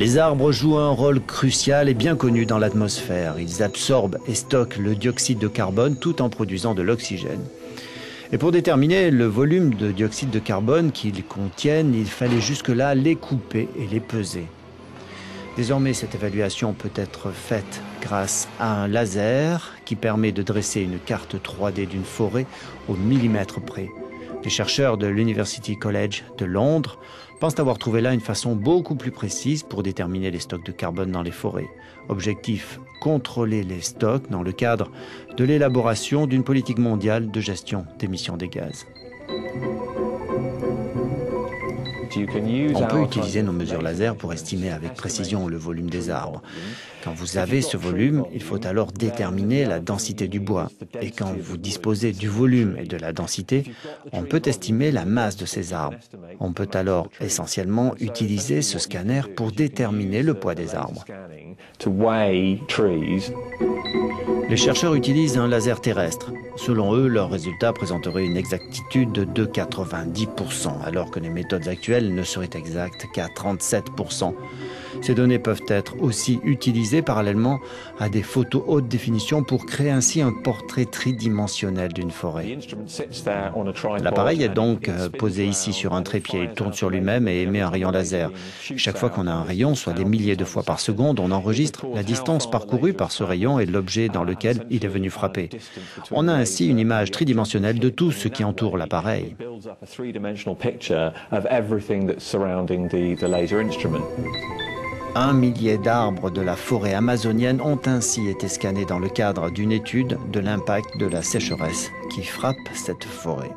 Les arbres jouent un rôle crucial et bien connu dans l'atmosphère. Ils absorbent et stockent le dioxyde de carbone tout en produisant de l'oxygène. Et pour déterminer le volume de dioxyde de carbone qu'ils contiennent, il fallait jusque-là les couper et les peser. Désormais, cette évaluation peut être faite grâce à un laser qui permet de dresser une carte 3D d'une forêt au millimètre près. Les chercheurs de l'University College de Londres pensent avoir trouvé là une façon beaucoup plus précise pour déterminer les stocks de carbone dans les forêts. Objectif, contrôler les stocks dans le cadre de l'élaboration d'une politique mondiale de gestion d'émissions des gaz. On peut utiliser nos mesures laser pour estimer avec précision le volume des arbres. Quand vous avez ce volume, il faut alors déterminer la densité du bois. Et quand vous disposez du volume et de la densité, on peut estimer la masse de ces arbres. On peut alors essentiellement utiliser ce scanner pour déterminer le poids des arbres. Les chercheurs utilisent un laser terrestre. Selon eux, leurs résultats présenteraient une exactitude de 90%, alors que les méthodes actuelles ne seraient exactes qu'à 37%. Ces données peuvent être aussi utilisées parallèlement à des photos haute définition pour créer ainsi un portrait tridimensionnel d'une forêt. L'appareil est donc posé ici sur un trépied. Il tourne sur lui-même et émet un rayon laser. Chaque fois qu'on a un rayon, soit des milliers de fois par seconde, on enregistre la distance parcourue par ce rayon et l'objet dans lequel il est venu frapper. On a ainsi une image tridimensionnelle de tout ce qui entoure l'appareil. Un millier d'arbres de la forêt amazonienne ont ainsi été scannés dans le cadre d'une étude de l'impact de la sécheresse qui frappe cette forêt.